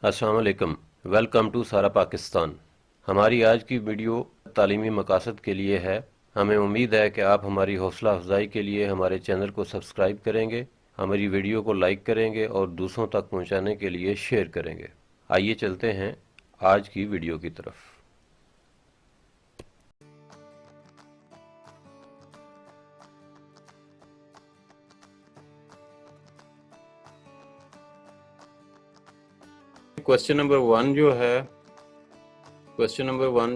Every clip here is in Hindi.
अस्सलाम वालेकुम। वेलकम टू सारा पाकिस्तान। हमारी आज की वीडियो तालीमी मकासद के लिए है। हमें उम्मीद है कि आप हमारी हौसला अफजाई के लिए हमारे चैनल को सब्सक्राइब करेंगे, हमारी वीडियो को लाइक करेंगे और दूसरों तक पहुंचाने के लिए शेयर करेंगे। आइए चलते हैं आज की वीडियो की तरफ। क्वेश्चन नंबर वन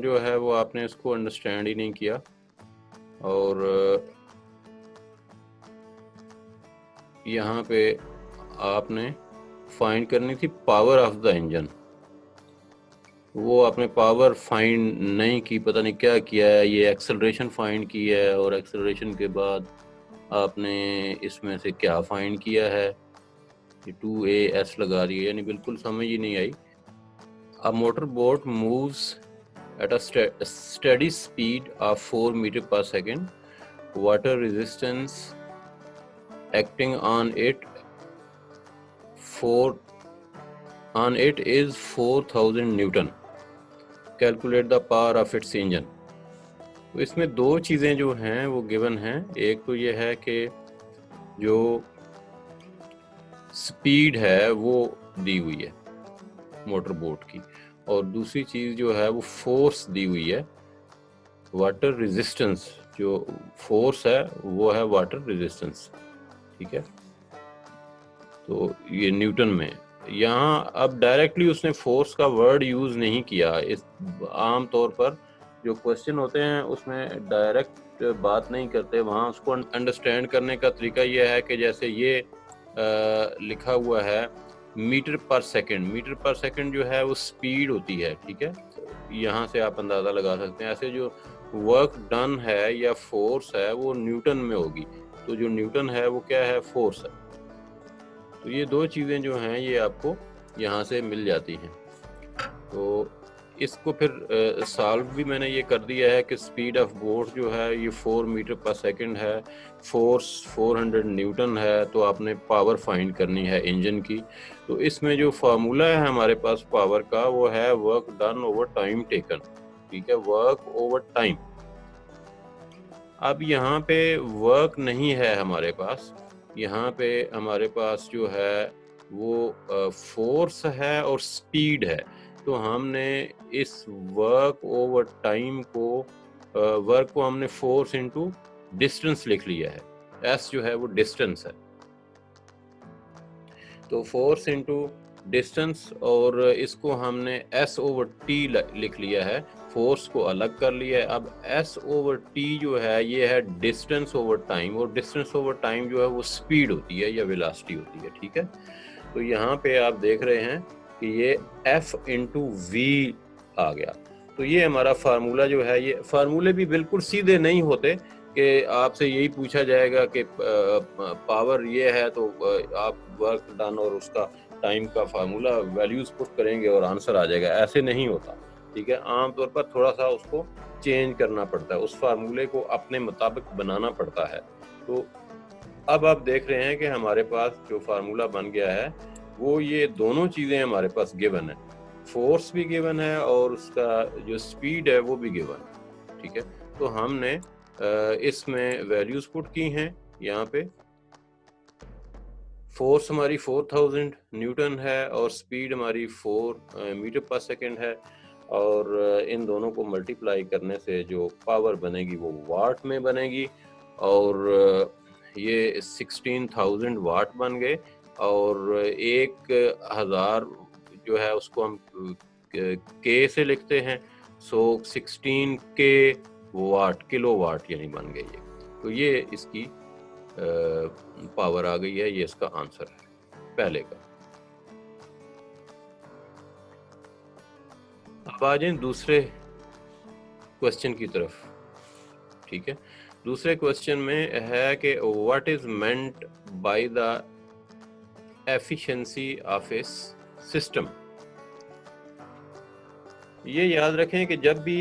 जो है वो आपने इसको अंडरस्टैंड ही नहीं किया और यहाँ पे आपने फाइंड करनी थी पावर ऑफ द इंजन। वो आपने पावर फाइंड नहीं की, पता नहीं क्या किया है। ये एक्सेलरेशन फाइंड की है और एक्सेलरेशन के बाद आपने इसमें से क्या फाइंड किया है, ये 2AS लगा रही है, यानी बिल्कुल समझ ही नहीं आई। A motorboat moves at a steady speed of 4 meter per second. Water resistance acting on it is 4000 Newton. Calculate the power of its engine. तो इसमें दो चीज़ें जो हैं वो गिवन हैं। एक तो ये है कि जो स्पीड है वो दी हुई है मोटर बोट की, और दूसरी चीज़ जो है वो फोर्स दी हुई है, वाटर रेजिस्टेंस। जो फोर्स है वो है वाटर रेजिस्टेंस, ठीक है। तो ये न्यूटन में, यहाँ अब डायरेक्टली उसने फोर्स का वर्ड यूज़ नहीं किया। इस आम तौर पर जो क्वेश्चन होते हैं उसमें डायरेक्ट बात नहीं करते, वहाँ उसको अंडरस्टैंड करने का तरीका ये है कि जैसे ये लिखा हुआ है मीटर पर सेकंड। मीटर पर सेकंड जो है वो स्पीड होती है, ठीक है। यहाँ से आप अंदाज़ा लगा सकते हैं। ऐसे जो वर्क डन है या फोर्स है वो न्यूटन में होगी, तो जो न्यूटन है वो क्या है, फोर्स है। तो ये दो चीज़ें जो हैं ये आपको यहाँ से मिल जाती हैं। तो इसको फिर सॉल्व भी मैंने ये कर दिया है कि स्पीड ऑफ बोट जो है ये 4 मीटर पर सेकंड है, फोर्स 400 न्यूटन है, तो आपने पावर फाइंड करनी है इंजन की। तो इसमें जो फार्मूला है हमारे पास पावर का वो है work done over time taken, ठीक है, वर्क ओवर टाइम। अब यहाँ पे वर्क नहीं है हमारे पास, यहाँ पे हमारे पास जो है वो फोर्स है और स्पीड है। तो हमने इस वर्क ओवर टाइम को, वर्क को हमने फोर्स इनटू डिस्टेंस लिख लिया है। एस जो है वो डिस्टेंस है, तो फोर्स इनटू डिस्टेंस, और इसको हमने एस ओवर टी लिख लिया है, फोर्स को अलग कर लिया है। अब एस ओवर टी जो है ये है डिस्टेंस ओवर टाइम, और डिस्टेंस ओवर टाइम जो है वो स्पीड होती है या वेलोसिटी होती है, ठीक है। तो यहाँ पे आप देख रहे हैं कि ये एफ इंटू वी आ गया। तो ये हमारा फार्मूला जो है, ये फार्मूले भी बिल्कुल सीधे नहीं होते कि आपसे यही पूछा जाएगा कि पावर ये है तो आप वर्क डन और उसका टाइम का फार्मूला वैल्यूज पुट करेंगे और आंसर आ जाएगा। ऐसे नहीं होता, ठीक है। आमतौर पर थोड़ा सा उसको चेंज करना पड़ता है, उस फार्मूले को अपने मुताबिक बनाना पड़ता है। तो अब आप देख रहे हैं कि हमारे पास जो फार्मूला बन गया है वो ये दोनों चीज़ें हमारे पास गिवन है, फोर्स भी गिवन है और उसका जो स्पीड है वो भी गिवन है, ठीक है। तो हमने इसमें वैल्यूज पुट की हैं। यहाँ पे फोर्स हमारी 4000 न्यूटन है और स्पीड हमारी 4 मीटर पर सेकंड है, और इन दोनों को मल्टीप्लाई करने से जो पावर बनेगी वो वाट में बनेगी, और ये 16,000 वाट बन गए। और 1000 जो है उसको हम के से लिखते हैं, सो 16 के वाट, किलो वाट यानी बन गई है। तो ये इसकी पावर आ गई है, ये इसका आंसर है पहले का। अब आ जाए दूसरे क्वेश्चन की तरफ, ठीक है। दूसरे क्वेश्चन में है कि what is meant by the efficiency of A system. ये याद रखें कि जब भी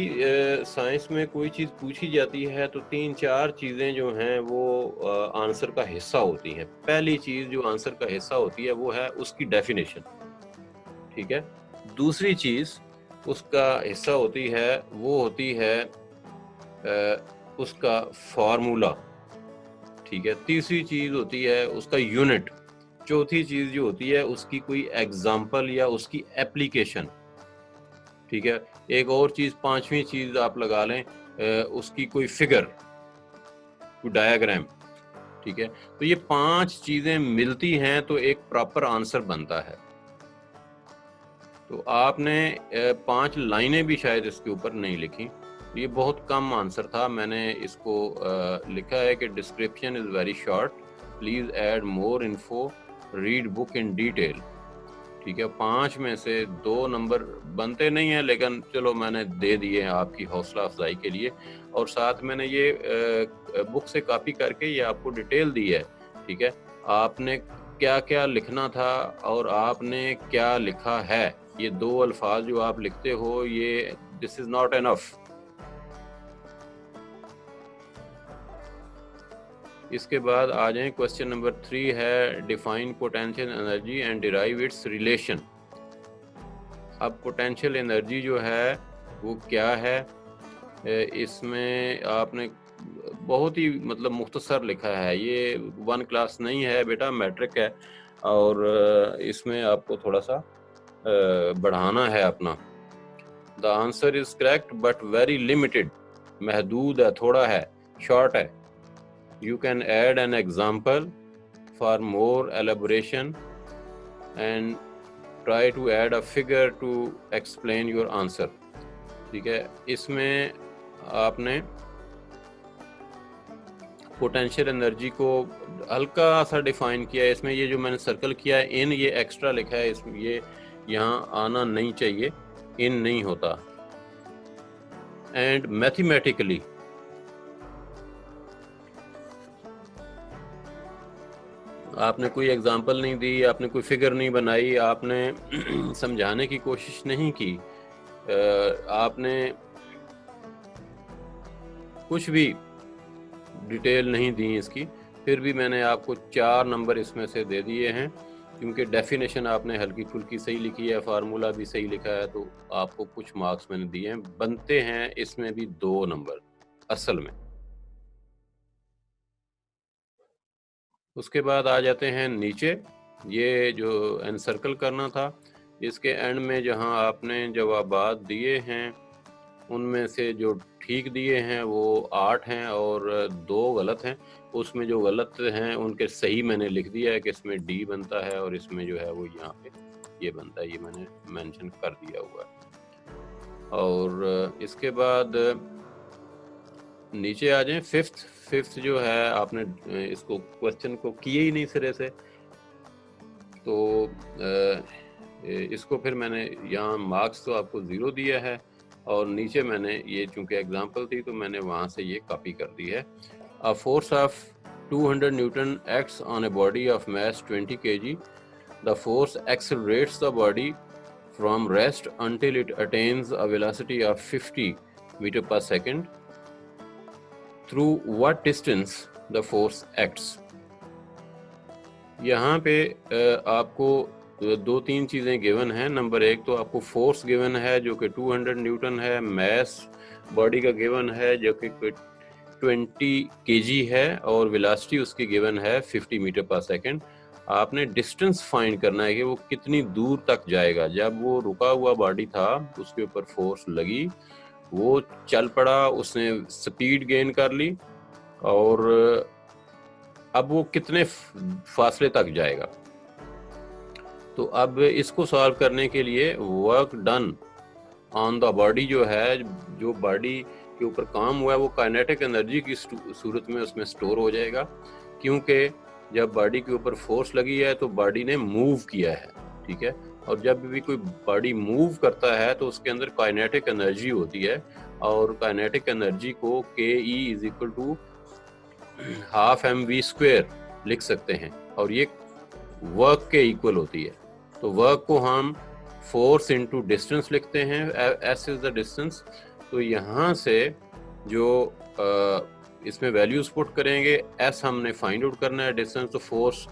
साइंस में कोई चीज़ पूछी जाती है तो 3-4 चीज़ें जो हैं वो आंसर का हिस्सा होती हैं। पहली चीज़ जो आंसर का हिस्सा होती है वो है उसकी डेफिनेशन, ठीक है। दूसरी चीज़ उसका हिस्सा होती है, वो होती है उसका फार्मूला, ठीक है। तीसरी चीज़ होती है उसका यूनिट। चौथी चीज़ जो होती है उसकी कोई एग्जाम्पल या उसकी एप्लीकेशन, ठीक है। एक और चीज़, पांचवी चीज़ आप लगा लें उसकी कोई फिगर, कोई डायग्राम, ठीक है। तो ये 5 चीज़ें मिलती हैं तो एक प्रॉपर आंसर बनता है। तो आपने 5 लाइनें भी शायद इसके ऊपर नहीं लिखी, ये बहुत कम आंसर था। मैंने इसको लिखा है कि description is very short, please add more info, read book in detail, ठीक है। 5 में से 2 नंबर बनते नहीं हैं, लेकिन चलो मैंने दे दिए हैं आपकी हौसला अफजाई के लिए। और साथ मैंने ये बुक से कॉपी करके ये आपको डिटेल दी है, ठीक है। आपने क्या क्या लिखना था और आपने क्या लिखा है, ये 2 अल्फाज जो आप लिखते हो, ये दिस इज नॉट एनफ। इसके बाद आ जाएं, क्वेश्चन नंबर 3 है define potential energy and derive it's relation. अब पोटेंशियल एनर्जी जो है वो क्या है, इसमें आपने बहुत ही मतलब मुख्तसर लिखा है, ये 1 क्लास नहीं है बेटा, मैट्रिक है। और इसमें आपको थोड़ा सा बढ़ाना है अपना। The answer is correct but very limited, महदूद है, थोड़ा है, शॉर्ट है। You can add an example for more elaboration and try to add a figure to explain your answer, ठीक है। इसमें आपने पोटेंशियल एनर्जी को हल्का सा डिफाइन किया है। इसमें ये जो मैंने सर्कल किया है इन, ये एक्स्ट्रा लिखा है, इसमें ये यहाँ आना नहीं चाहिए, इन नहीं होता। एंड मैथमेटिकली आपने कोई एग्जांपल नहीं दी, आपने कोई फिगर नहीं बनाई, आपने समझाने की कोशिश नहीं की, आपने कुछ भी डिटेल नहीं दी इसकी, फिर भी मैंने आपको 4 नंबर इसमें से दे दिए हैं, क्योंकि डेफिनेशन आपने हल्की फुल्की सही लिखी है, फार्मूला भी सही लिखा है, तो आपको कुछ मार्क्स मैंने दिए हैं। बनते हैं इसमें भी 2 नंबर असल में। उसके बाद आ जाते हैं नीचे, ये जो एनसर्कल करना था, इसके एंड में जहां आपने जवाबात दिए हैं उनमें से जो ठीक दिए हैं वो 8 हैं और 2 गलत हैं। उसमें जो गलत हैं उनके सही मैंने लिख दिया है कि इसमें डी बनता है और इसमें जो है वो यहाँ पे ये बनता है, ये मैंने मेंशन कर दिया हुआ है। और इसके बाद नीचे आ जाएं, फिफ्थ जो है आपने इसको क्वेश्चन को किए ही नहीं सिरे से, तो इसको फिर मैंने यहाँ मार्क्स तो आपको 0 दिया है और नीचे मैंने ये चूंकि एग्जांपल थी तो मैंने वहाँ से ये कॉपी कर दी है। A force of 200 Newton acts on a body of mass 20 kg. The force accelerates the body from rest until it attains a velocity of 50 meter per second. Through what distance the force acts? यहाँ पे आपको 2-3 चीज़ें गिवन हैं। नंबर 1 तो आपको फोर्स गिवन है जो कि 200 न्यूटन है, मास बॉडी का गिवन है जो कि 20 kg है और वेलोसिटी उसकी गिवन है 50 मीटर पर सेकंड। आपने डिस्टेंस फाइंड करना है कि वो कितनी दूर तक जाएगा। जब वो रुका हुआ बॉडी था उसके ऊपर फोर्स लगी, वो चल पड़ा, उसने स्पीड गेन कर ली और अब वो कितने फासले तक जाएगा। तो अब इसको सॉल्व करने के लिए work done on the body जो है, जो बॉडी के ऊपर काम हुआ है वो काइनेटिक एनर्जी की सूरत में उसमें स्टोर हो जाएगा, क्योंकि जब बॉडी के ऊपर फोर्स लगी है तो बॉडी ने मूव किया है, ठीक है। और जब भी कोई बॉडी मूव करता है तो उसके अंदर काइनेटिक एनर्जी होती है और काइनेटिक एनर्जी को KE is equal to half mv² लिख सकते हैं और ये वर्क के इक्वल होती है। तो वर्क को हम फोर्स इनटू डिस्टेंस लिखते हैं, s इज द डिस्टेंस। तो यहाँ से जो इसमें वैल्यूज पुट करेंगे, s हमने फाइंड आउट करना है, डिस्टेंस तो फोर्स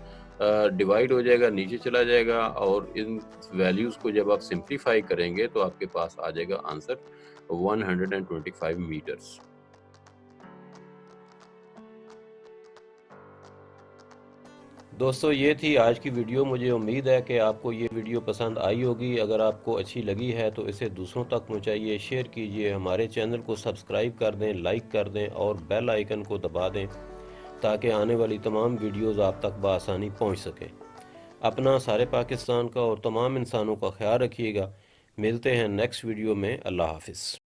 डिवाइड हो जाएगा, नीचे चला जाएगा और इन वैल्यूज़ को जब आप सिंप्लीफाई करेंगे तो आपके पास आ जाएगा आंसर 125 मीटर्स। दोस्तों ये थी आज की वीडियो। मुझे उम्मीद है कि आपको ये वीडियो पसंद आई होगी। अगर आपको अच्छी लगी है तो इसे दूसरों तक पहुंचाइए, शेयर कीजिए, हमारे चैनल को सब्सक्राइब कर दें, लाइक कर दें और बेल आइकन को दबा दें ताकि आने वाली तमाम वीडियोस आप तक बआसानी पहुंच सकें। अपना, सारे पाकिस्तान का और तमाम इंसानों का ख्याल रखिएगा। मिलते हैं नेक्स्ट वीडियो में। अल्लाह हाफिज़।